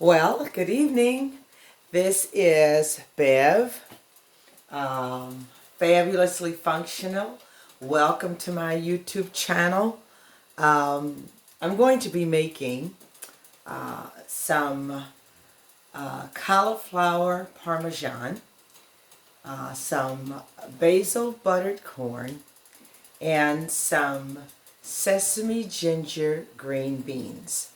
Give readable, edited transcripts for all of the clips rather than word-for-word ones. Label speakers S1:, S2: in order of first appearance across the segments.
S1: Well, good evening. This is Bev, Fabulously Functional. Welcome to my YouTube channel. I'm going to be making some cauliflower parmesan, some basil buttered corn, and some sesame ginger green beans.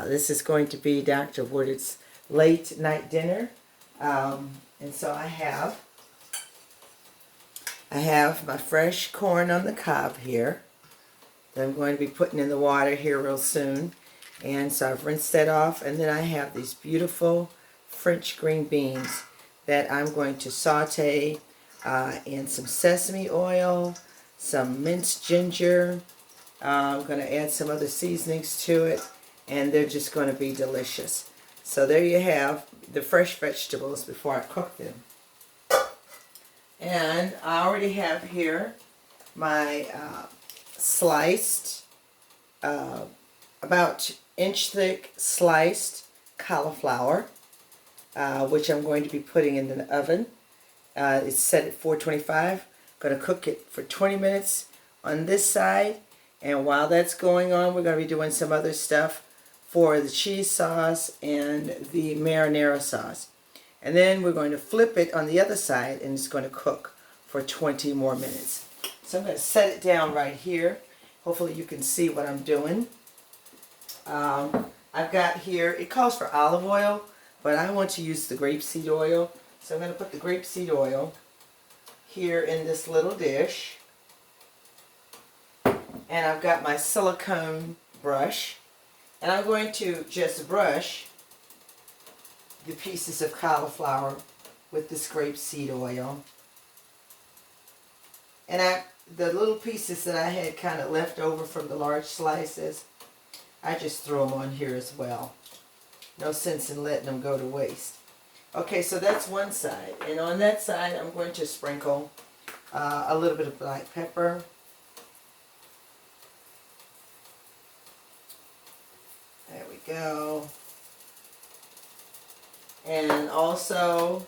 S1: This is going to be Dr. Woodard's late night dinner. And so I have my fresh corn on the cob here that I'm going to be putting in the water here real soon. And so I've rinsed that off, and then I have these beautiful French green beans that I'm going to saute in some sesame oil, some minced ginger. I'm going to add some other seasonings to it, and they're just going to be delicious. So there you have the fresh vegetables before I cook them. And I already have here my sliced, about inch thick sliced cauliflower, which I'm going to be putting in the oven. It's set at 425. I'm going to cook it for 20 minutes on this side. And while that's going on, we're going to be doing some other stuff for the cheese sauce and the marinara sauce. And then we're going to flip it on the other side, and it's going to cook for 20 more minutes. So I'm going to set it down right here. Hopefully you can see what I'm doing. I've got here, it calls for olive oil, but I want to use the grapeseed oil. So I'm going to put the grapeseed oil here in this little dish. And I've got my silicone brush. And I'm going to just brush the pieces of cauliflower with this grapeseed oil. And the little pieces that I had kind of left over from the large slices, I just throw them on here as well. No sense in letting them go to waste. Okay, so that's one side. And on that side, I'm going to sprinkle a little bit of black pepper. There we go. And also,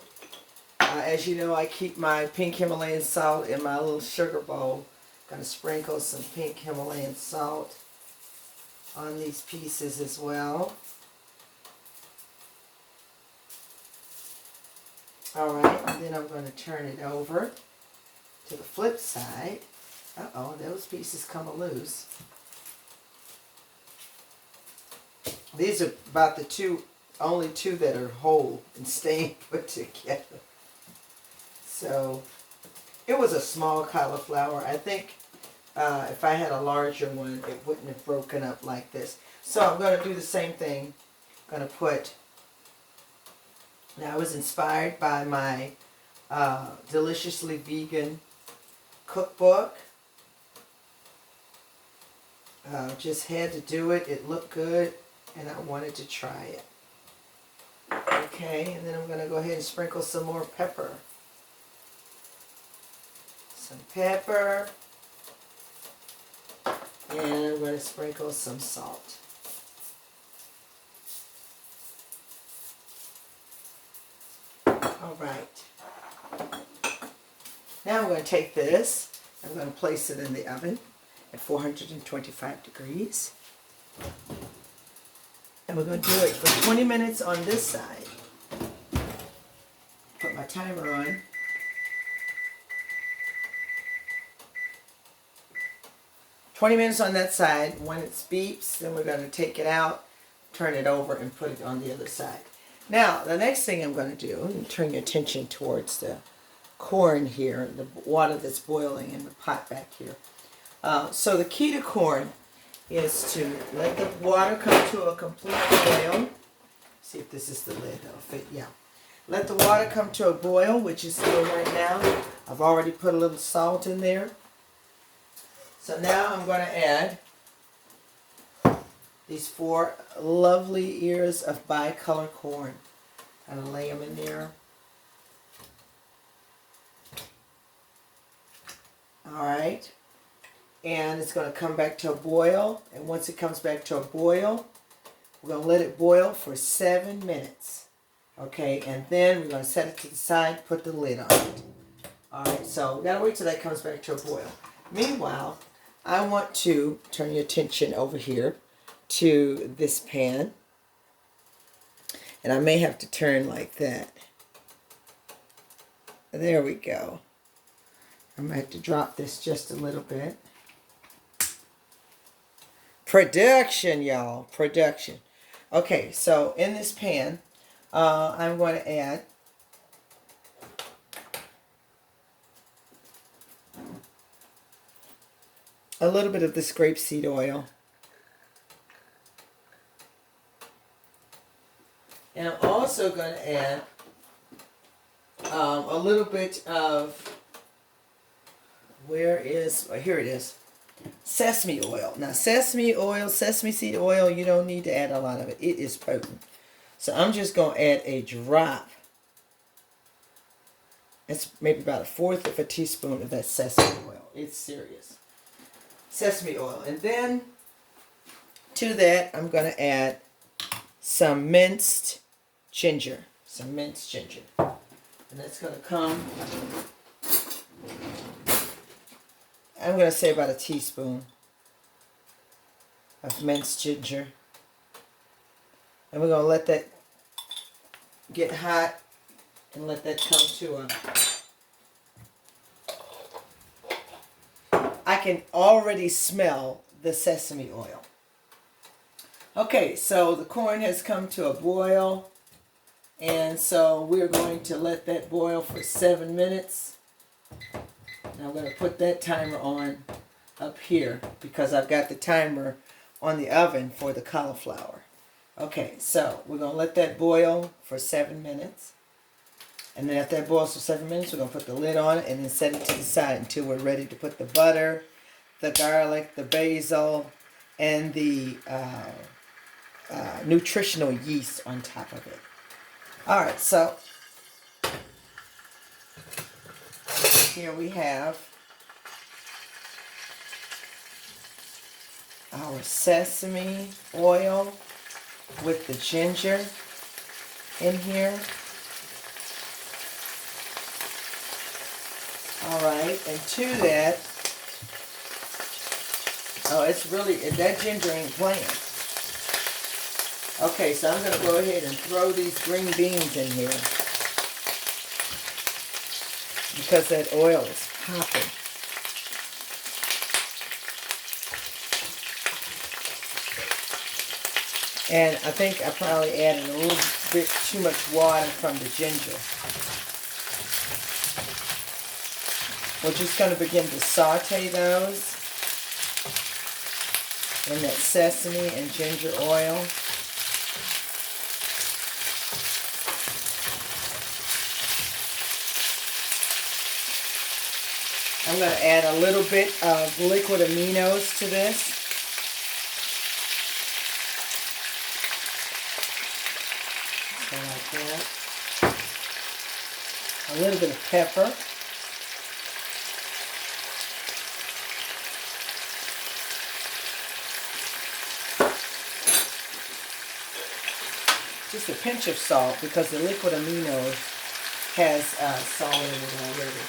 S1: as you know, I keep my pink Himalayan salt in my little sugar bowl. Going to sprinkle some pink Himalayan salt on these pieces as well. Alright, and then I'm going to turn it over to the flip side. Uh-oh, those pieces come loose. These are about the only two that are whole and staying put together. So, it was a small cauliflower. I think if I had a larger one, it wouldn't have broken up like this. So I'm going to do the same thing. I'm going to put, now I was inspired by my Deliciously Vegan cookbook. Just had to do it. It looked good, and I wanted to try it. Okay, and then I'm going to go ahead and sprinkle some more pepper. Some pepper. And I'm going to sprinkle some salt. Alright. Now I'm going to take this. I'm going to place it in the oven at 425 degrees. And we're going to do it for 20 minutes on this side. Put my timer on. "20 minutes on that side. When it beeps, then we're going to take it out, turn it over, and put it on the other side. Now, the next thing I'm going to do, and turn your attention towards the corn here, the water that's boiling in the pot back here. So the key to corn is to let the water come to a complete boil. See if this is the lid that'll fit. Yeah. Let the water come to a boil, which is here right now. I've already put a little salt in there. So now I'm going to add these 4 lovely ears of bicolor corn. I'm going to lay them in there. Alright. And it's going to come back to a boil. And once it comes back to a boil, We're going to let it boil for 7 minutes. Okay, and then we're going to set it to the side, put the lid on it. Alright, so we got to wait till that comes back to a boil. Meanwhile, I want to turn your attention over here to this pan. And I may have to turn like that. There we go. I'm going to have to drop this just a little bit. Production, y'all. Production. Okay, so in this pan, I'm going to add a little bit of this grapeseed oil. And I'm also going to add a little bit of, here it is, sesame oil. Now sesame oil, sesame seed oil, you don't need to add a lot of it. It is potent. So I'm just going to add a drop. It's maybe about 1/4 of a teaspoon of that sesame oil. It's serious. Sesame oil. And then to that I'm going to add some minced ginger. Some minced ginger. And that's going to come, I'm going to say about a teaspoon of minced ginger. And we're going to let that get hot and let that come to a... I can already smell the sesame oil. Okay, so the corn has come to a boil. And so we're going to let that boil for 7 minutes. And I'm going to put that timer on up here because I've got the timer on the oven for the cauliflower. Okay, so we're going to let that boil for 7 minutes. And then after that boils for 7 minutes, we're going to put the lid on it and then set it to the side until we're ready to put the butter, the garlic, the basil, and the nutritional yeast on top of it. Alright, so here we have our sesame oil with the ginger in here. Alright, and to that, oh, it's really, that ginger ain't playing. Okay, so I'm going to go ahead and throw these green beans in here because that oil is popping. And I think I probably added a little bit too much water from the ginger. We're just going to begin to saute those in that sesame and ginger oil. I'm going to add a little bit of liquid aminos to this. So like that. A little bit of pepper. Just a pinch of salt because the liquid aminos has salt in it already.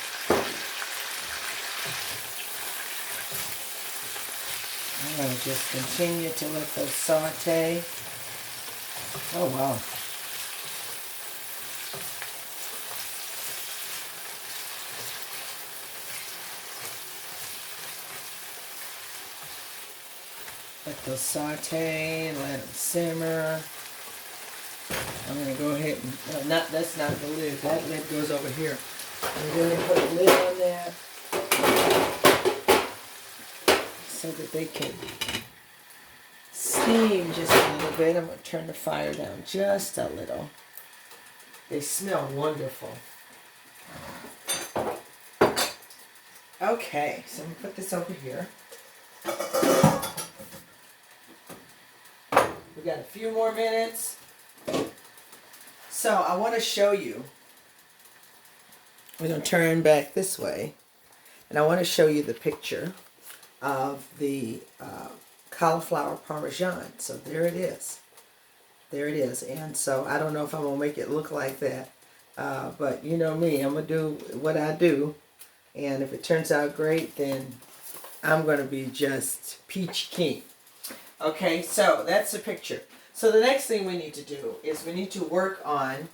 S1: I'm going to just continue to let those saute. Oh, wow. Let those saute and let them simmer. I'm going to go ahead and, that's not the lid. That lid goes over here. I'm going to put a lid on that so that they can steam just a little bit. I'm going to turn the fire down just a little. They smell wonderful. Okay, so I'm going to put this over here. We got a few more minutes. So I want to show you. We're going to turn back this way. And I want to show you the picture of the cauliflower parmesan. So there it is. There it is. And so I don't know if I'm going to make it look like that. But you know me, I'm going to do what I do. And if it turns out great, then I'm going to be just peach king. Okay, so that's the picture. So the next thing we need to do is we need to work on,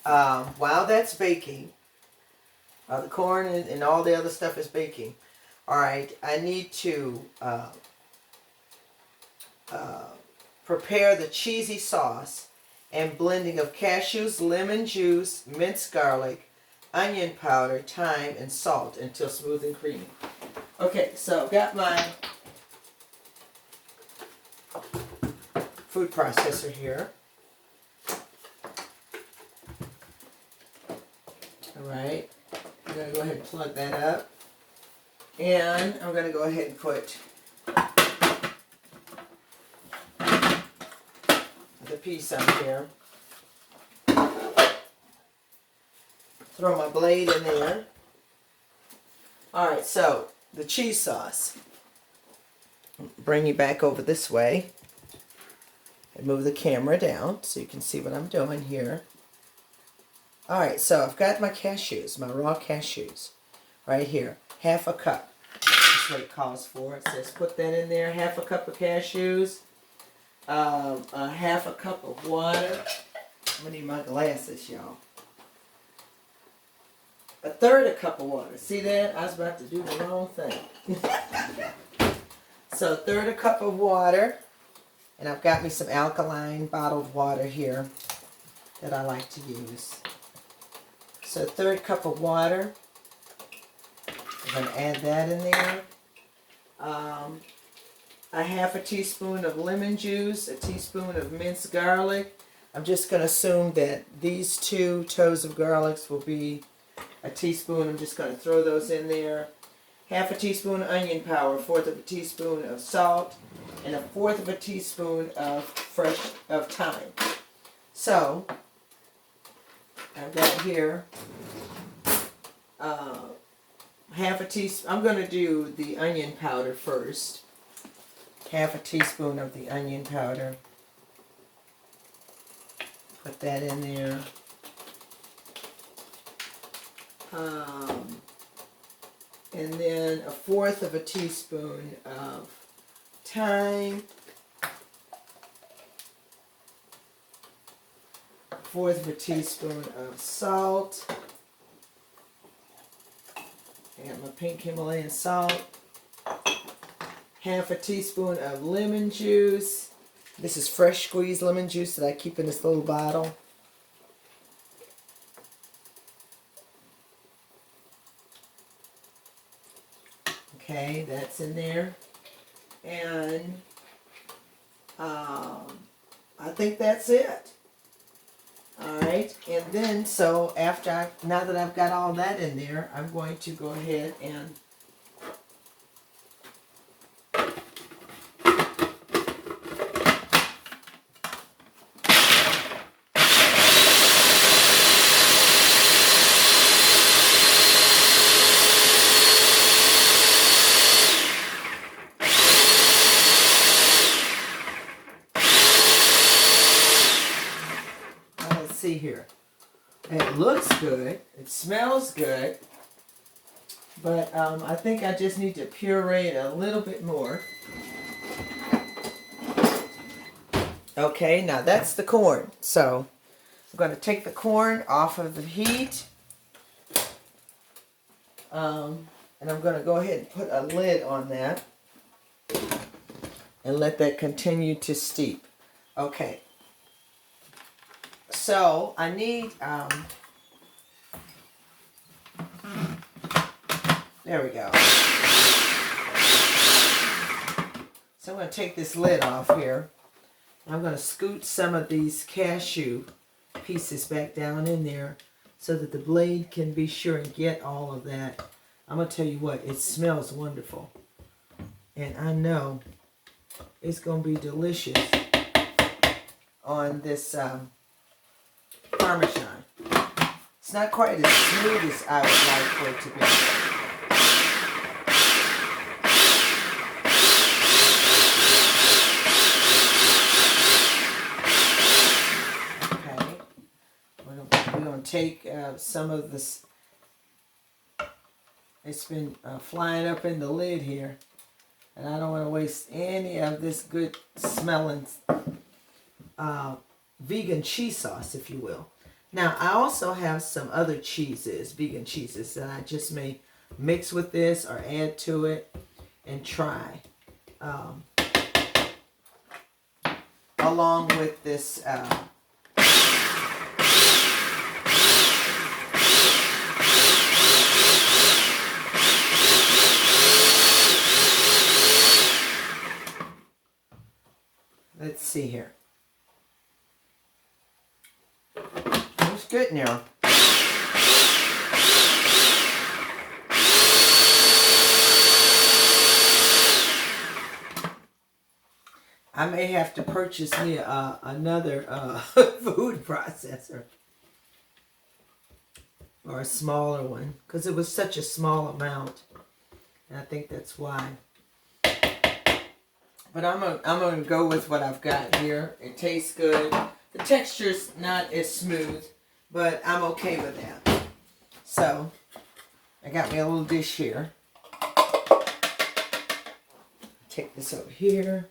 S1: while that's baking, the corn and all the other stuff is baking. All right, I need to prepare the cheesy sauce and blending of cashews, lemon juice, minced garlic, onion powder, thyme, and salt until smooth and creamy. Okay, so I've got my food processor here. All right, I'm going to go ahead and plug that up. And I'm going to go ahead and put the piece on here. Throw my blade in there. Alright, so the cheese sauce. Bring you back over this way. And move the camera down so you can see what I'm doing here. Alright, so I've got my cashews, my raw cashews, right here. Half a cup. That's what it calls for. It says put that in there. Half a cup of cashews. Half a cup of water. I'm going to need my glasses, y'all. A third a cup of water. See that? I was about to do the wrong thing. So a third a cup of water. And I've got me some alkaline bottled water here that I like to use. So a third cup of water. I'm going to add that in there. A half a teaspoon of lemon juice, a teaspoon of minced garlic. I'm just going to assume that these 2 toes of garlics will be a teaspoon. I'm just going to throw those in there. Half a teaspoon of onion powder, 1/4 of a teaspoon of salt, and a 1/4 of a teaspoon of thyme. So I've got here half a teaspoon. I'm going to do the onion powder first. Half a teaspoon of the onion powder. Put that in there. And then a 1/4 of a teaspoon of thyme. 1/4 of a teaspoon of salt. I got my pink Himalayan salt. Half a teaspoon of lemon juice. This is fresh squeezed lemon juice that I keep in this little bottle. Okay, that's in there. And I think that's it. Alright, and then so now that I've got all that in there, I'm going to go ahead and see here. It looks good. It smells good. But I think I just need to puree it a little bit more. Okay, now that's the corn. So I'm going to take the corn off of the heat. And I'm going to go ahead and put a lid on that. And let that continue to steep. Okay. So I need, there we go. So I'm going to take this lid off here. I'm going to scoot some of these cashew pieces back down in there so that the blade can be sure and get all of that. I'm going to tell you what, it smells wonderful. And I know it's going to be delicious on this Parmesan. It's not quite as smooth as I would like for it to be. take some of this. It's been flying up in the lid here. And I don't want to waste any of this good smelling vegan cheese sauce, if you will. Now, I also have some other cheeses, vegan cheeses, that I just may mix with this or add to it and try. Along with this let's see here. It's good now. I may have to purchase me another food processor. Or a smaller one. Because it was such a small amount. And I think that's why. But I'm gonna go with what I've got here. It tastes good. The texture's not as smooth, but I'm okay with that. So, I got me a little dish here. Take this over here.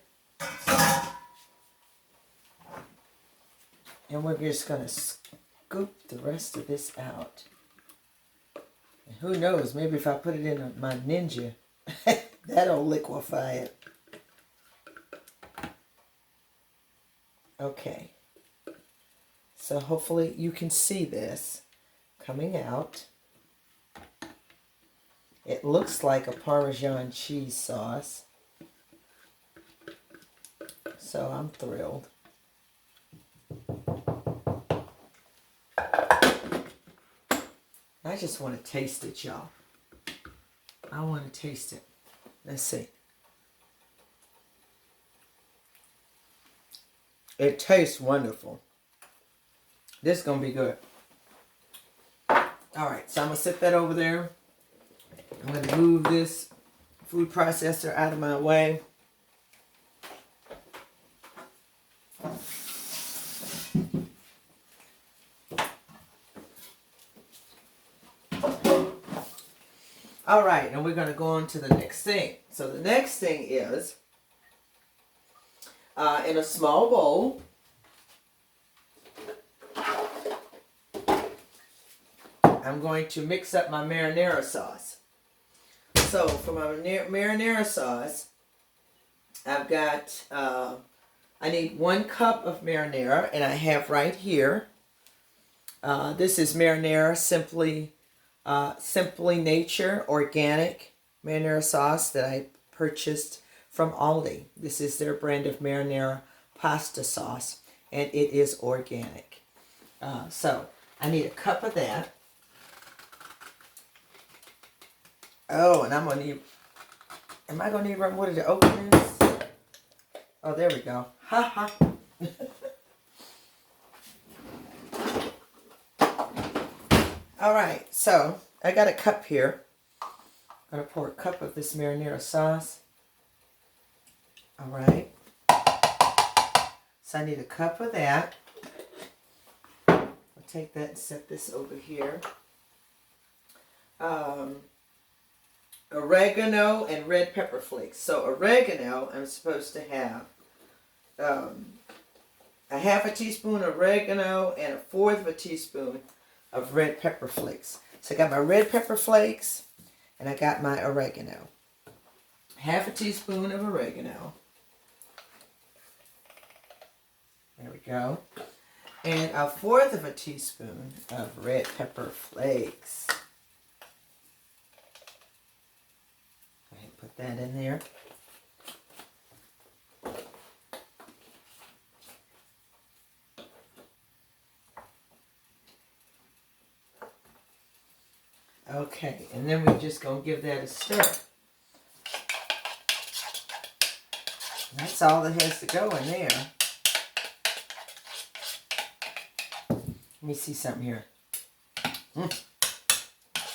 S1: And we're just gonna scoop the rest of this out. And who knows, maybe if I put it in my Ninja, that'll liquefy it. Okay, so hopefully you can see this coming out. It looks like a Parmesan cheese sauce, so I'm thrilled. I just want to taste it, y'all. I want to taste it. Let's see. It tastes wonderful. This is going to be good. Alright, so I'm going to set that over there. I'm going to move this food processor out of my way. Alright, and we're going to go on to the next thing. So the next thing is, in a small bowl, I'm going to mix up my marinara sauce. So for my marinara sauce, I've got, I need 1 cup of marinara, and I have right here, this is marinara Simply Nature organic marinara sauce that I purchased from Aldi. This is their brand of marinara pasta sauce, and it is organic. So I need a cup of that. Oh, and I'm gonna need. Am I gonna need rubber water to open this? Oh, there we go. Ha ha. All right, so I got a cup here. I'm gonna pour a cup of this marinara sauce. All right. So I need a cup of that. I'll take that and set this over here. Oregano and red pepper flakes. So oregano, I'm supposed to have a 1/2 teaspoon of oregano and 1/4 teaspoon of red pepper flakes. So I got my red pepper flakes and I got my oregano. 1/2 teaspoon of oregano. There we go. And 1/4 teaspoon of red pepper flakes. Go ahead and put that in there. Okay, and then we're just going to give that a stir. That's all that has to go in there. Let me see something here.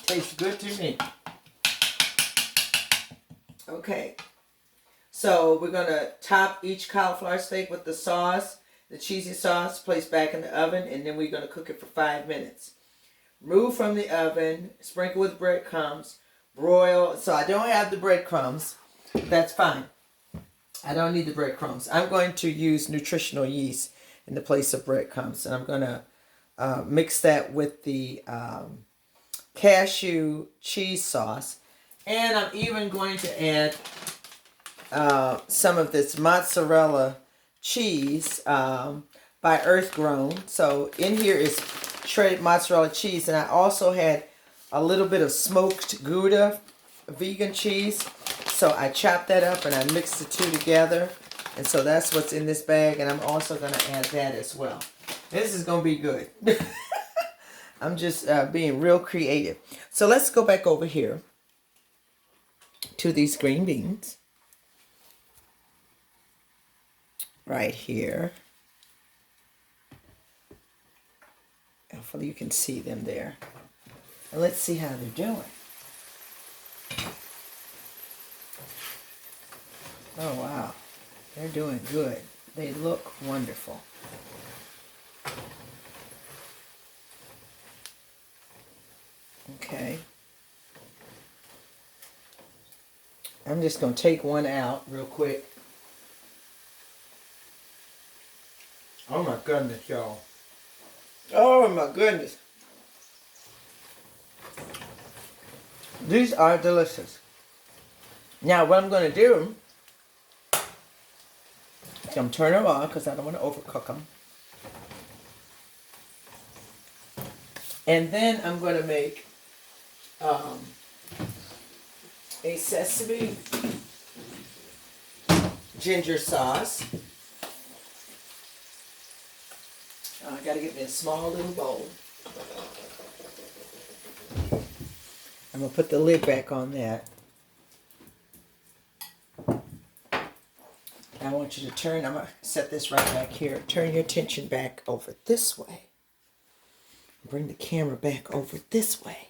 S1: Tastes good to me. Okay, so we're going to top each cauliflower steak with the sauce, the cheesy sauce, place back in the oven, and then we're going to cook it for 5 minutes. remove from the oven, sprinkle with breadcrumbs, broil. So I don't have the breadcrumbs. That's fine. I don't need the breadcrumbs. I'm going to use nutritional yeast in the place of breadcrumbs. And I'm going to mix that with the cashew cheese sauce. And I'm even going to add some of this mozzarella cheese by Earth Grown. So in here is shredded mozzarella cheese. And I also had a little bit of smoked Gouda vegan cheese. So I chopped that up and I mixed the two together. And so that's what's in this bag. And I'm also going to add that as well. This is going to be good. I'm just being real creative. So let's go back over here to these green beans. Right here. Hopefully you can see them there. And let's see how they're doing. Oh, wow. They're doing good. They look wonderful. Okay. I'm just going to take one out real quick. Oh, my goodness, y'all. Oh, my goodness. These are delicious. Now, what I'm going to do, I'm going to turn them on because I don't want to overcook them. And then I'm going to make a sesame ginger sauce. I got to get me a small little bowl. I'm going to put the lid back on that. I want you to turn, I'm going to set this right back here. Turn your attention back over this way. Bring the camera back over this way.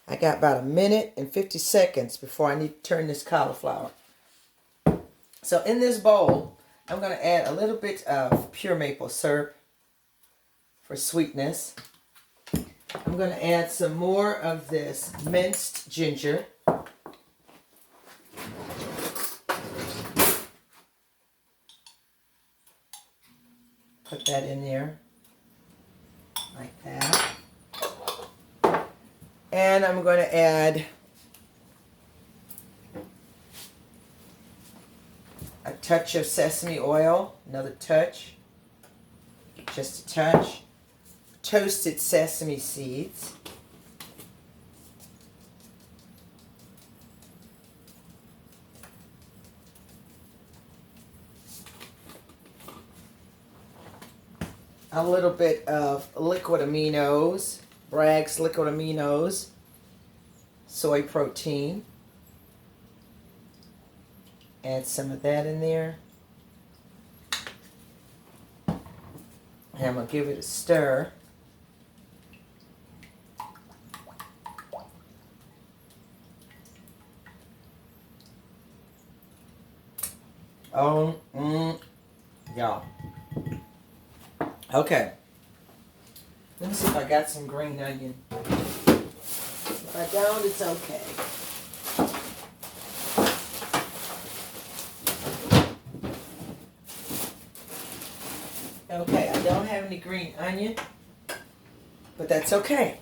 S1: I got about 1 minute and 50 seconds before I need to turn this cauliflower. So in this bowl, I'm going to add a little bit of pure maple syrup for sweetness. I'm going to add some more of this minced ginger. Put that in there, like that. And I'm going to add a touch of sesame oil, another touch, just a touch. Toasted sesame seeds. A little bit of liquid aminos, Bragg's liquid aminos, soy protein. Add some of that in there. And I'm going to give it a stir. Oh, y'all. Okay. Let me see if I got some green onion. If I don't, it's okay. Okay, I don't have any green onion, but that's okay.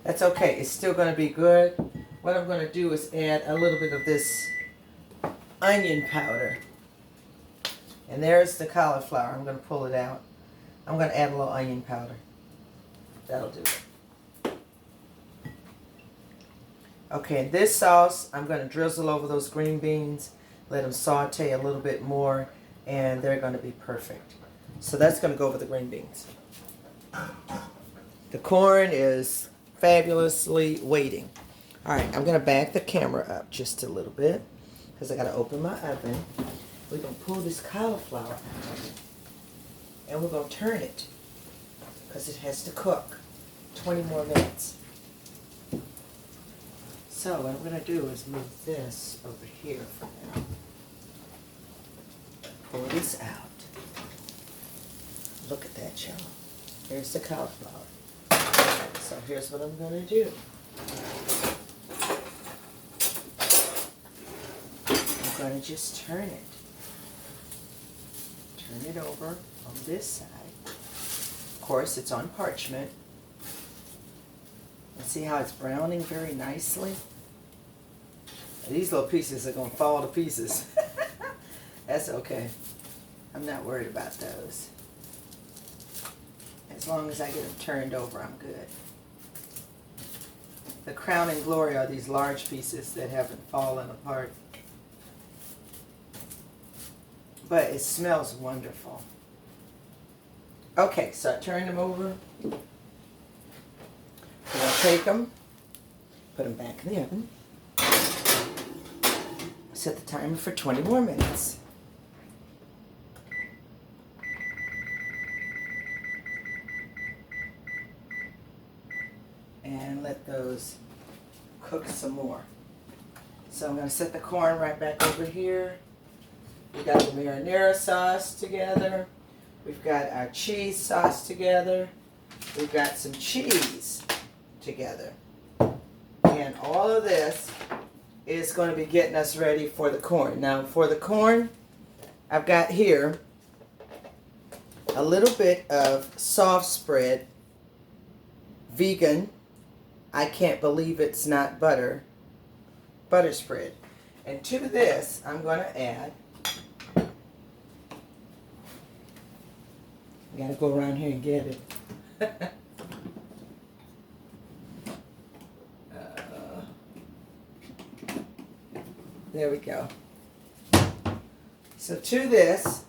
S1: That's okay. It's still going to be good. What I'm going to do is add a little bit of this onion powder. And there's the cauliflower. I'm going to pull it out. I'm going to add a little onion powder. That'll do it. Okay, this sauce, I'm going to drizzle over those green beans, let them saute a little bit more, and they're going to be perfect. So that's going to go over the green beans. The corn is fabulously waiting. All right, I'm going to back the camera up just a little bit because I got to open my oven. We're going to pull this cauliflower out and we're going to turn it because it has to cook 20 more minutes. So what I'm going to do is move this over here for now. Pull this out. Look at that, y'all. Here's the cauliflower. So here's what I'm going to do. I'm going to just turn it. Turn it over on this side. Of course, it's on parchment. And see how it's browning very nicely? These little pieces are going to fall to pieces. That's okay. I'm not worried about those. As long as I get them turned over, I'm good. The crown and glory are these large pieces that haven't fallen apart. But it smells wonderful. Okay, so I turned them over. So I'll take them, put them back in the oven. Set the timer for 20 more minutes. And let those cook some more. So I'm going to set the corn right back over here. We got the marinara sauce together. We've got our cheese sauce together. We've got some cheese together. And all of this is going to be getting us ready for the corn. Now for the corn, I've got here a little bit of soft spread, vegan. I can't believe it's not butter spread. And to this, I'm going to add, I got to go around here and get it. There we go. So to this,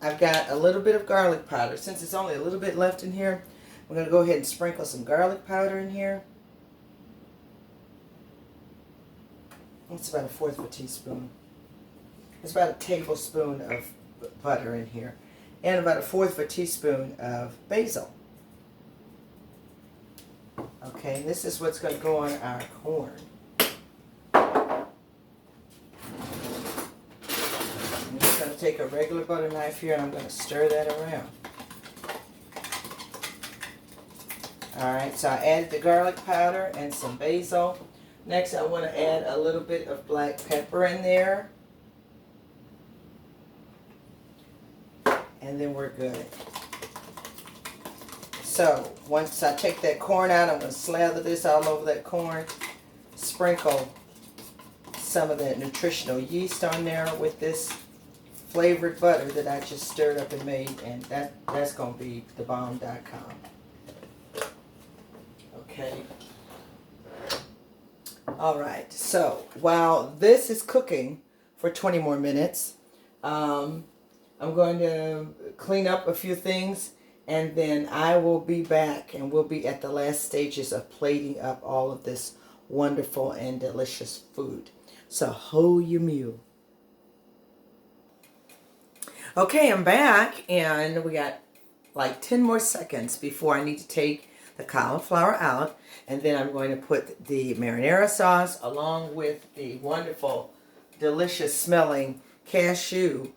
S1: I've got a little bit of garlic powder. Since it's only a little bit left in here, I'm going to go ahead and sprinkle some garlic powder in here. It's about 1/4 of a teaspoon. It's about a tablespoon of butter in here. And about 1/4 of a teaspoon of basil. Okay, this is what's going to go on our corn. I'm just going to take a regular butter knife here and I'm going to stir that around. Alright, so I added the garlic powder and some basil. Next, I want to add a little bit of black pepper in there. And then we're good. So, once I take that corn out, I'm going to slather this all over that corn. Sprinkle some of that nutritional yeast on there with this flavored butter that I just stirred up and made. And that's going to be thebomb.com. Okay. Alright, so while this is cooking for 20 more minutes, I'm going to clean up a few things and then I will be back and we'll be at the last stages of plating up all of this wonderful and delicious food. So hold your mule. Okay, I'm back and we got like 10 more seconds before I need to take the cauliflower out, and then I'm going to put the marinara sauce along with the wonderful, delicious smelling cashew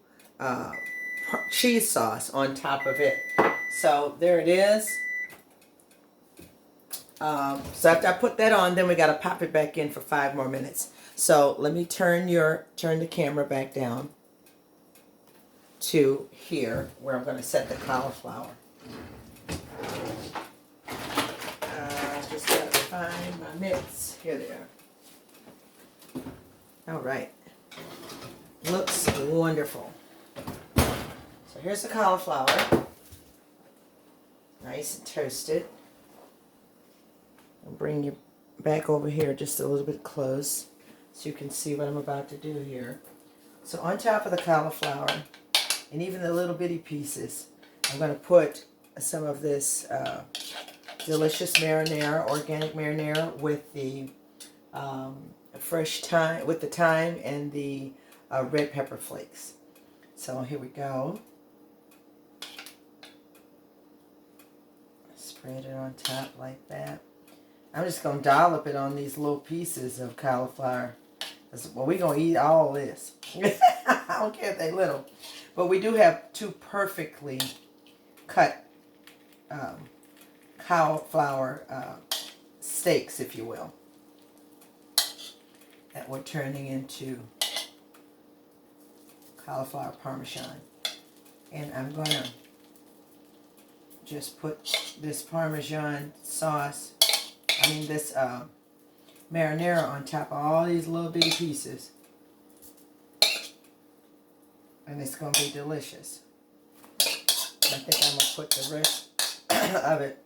S1: cheese sauce on top of it. So there it is. So after I put that on, then we got to pop it back in for 5 more minutes. So let me turn the camera back down to here where I'm going to set the cauliflower. Just got to find my mitts. Here they are. All right. Looks wonderful. So here's the cauliflower. Nice and toasted. I'll bring you back over here just a little bit close so you can see what I'm about to do here. So on top of the cauliflower, and even the little bitty pieces, I'm going to put some of this delicious marinara, organic marinara with the fresh thyme, with the thyme and the red pepper flakes. So here we go. Spread it on top like that. I'm just going to dollop it on these little pieces of cauliflower. Well, we're going to eat all this. I don't care if they're little. But we do have 2 perfectly cut cauliflower steaks, if you will, that we're turning into cauliflower Parmesan. And I'm going to just put this Parmesan sauce, this marinara on top of all these little bitty pieces. And it's going to be delicious. I think I'm going to put the rest of it.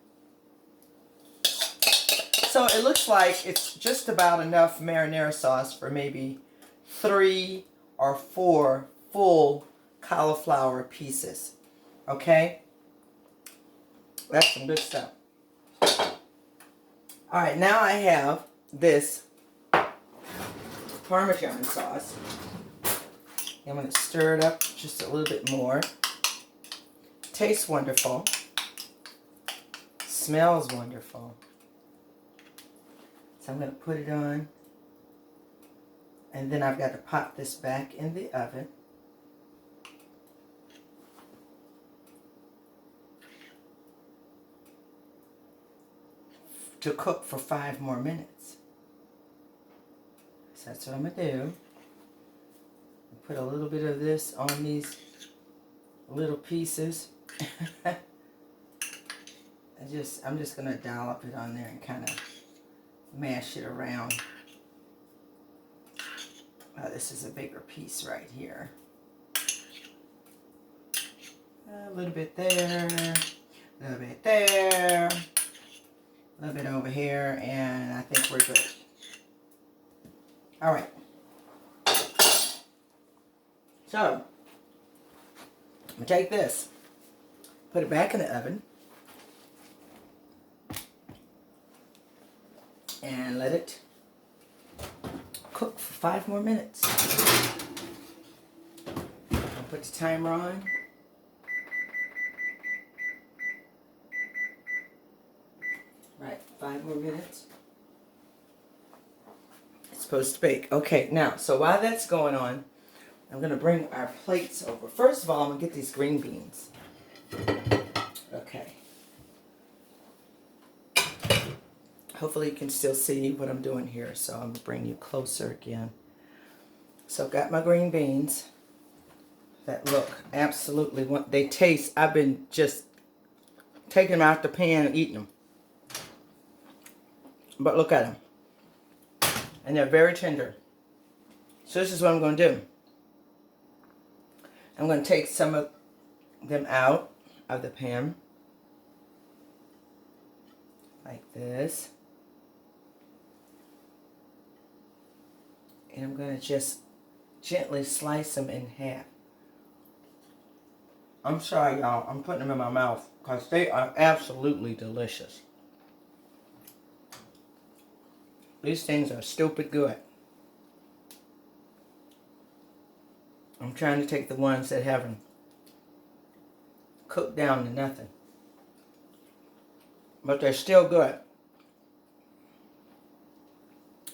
S1: So it looks like it's just about enough marinara sauce for maybe 3 or 4 full cauliflower pieces. Okay? That's some good stuff. Alright, now I have this Parmesan sauce. I'm going to stir it up just a little bit more. Tastes wonderful. Smells wonderful. So I'm going to put it on. And then I've got to pop this back in the oven. To cook for 5 more minutes. So that's what I'm going to do. Put a little bit of this on these little pieces. I'm just going to dollop it on there and kind of mash it around. This is a bigger piece right here. A little bit there, a little bit there, a little bit over here, and I think we're good. All right. So, I'm going to take this, put it back in the oven, and let it cook for 5 more minutes. I'll put the timer on. Right, 5 more minutes. It's supposed to bake. Okay, now, so while that's going on, I'm going to bring our plates over. First of all, I'm going to get these green beans. Okay. Hopefully you can still see what I'm doing here, so I'm going to bring you closer again. So I've got my green beans that look absolutely, they taste, I've been just taking them out the pan and eating them. But look at them. And they're very tender. So this is what I'm going to do. I'm going to take some of them out of the pan. Like this. And I'm going to just gently slice them in half. I'm sorry, y'all. I'm putting them in my mouth because they are absolutely delicious. These things are stupid good. I'm trying to take the ones that haven't cooked down to nothing. But they're still good.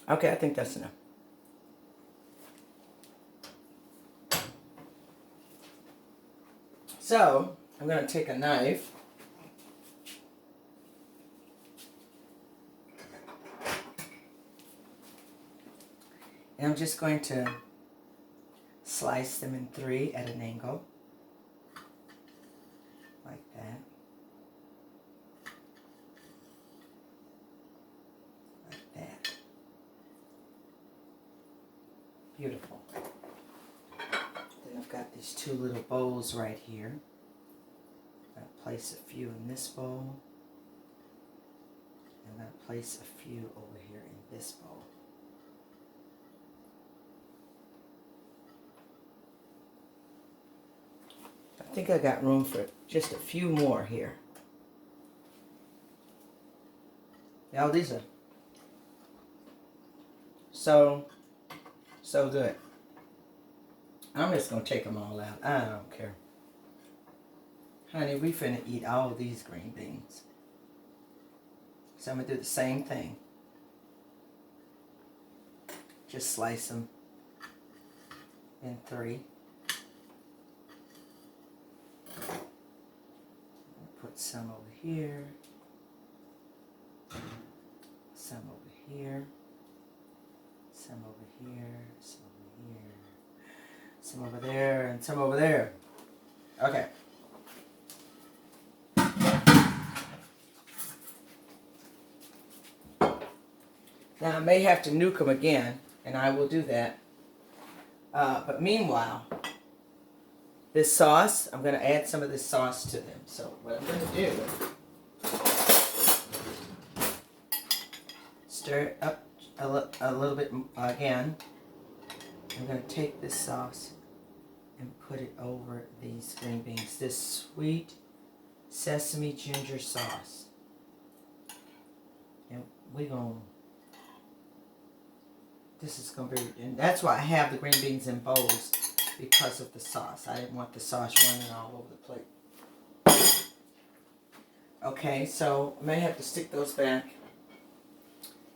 S1: Okay, I think that's enough. So, I'm going to take a knife. And I'm just going to slice them in 3 at an angle. Like that. Like that. Beautiful. Then I've got these 2 little bowls right here. I'm going to place a few in this bowl. I'm going to place a few over here in this bowl. I think I got room for just a few more here. Now these are so good. I'm just going to take them all out. I don't care. Honey, we finna eat all of these green beans. So I'm going to do the same thing. Just slice them in 3. Put some over here, some over here, some over here, some over here, some over there, and some over there. Okay. Now I may have to nuke them again, and I will do that. But meanwhile, this sauce, I'm going to add some of this sauce to them. So what I'm going to do, stir it up a little bit again. I'm going to take this sauce and put it over these green beans. This sweet sesame ginger sauce. And we're going to, this is going to be, and that's why I have the green beans in bowls, because of the sauce. I didn't want the sauce running all over the plate. Okay, so I may have to stick those back.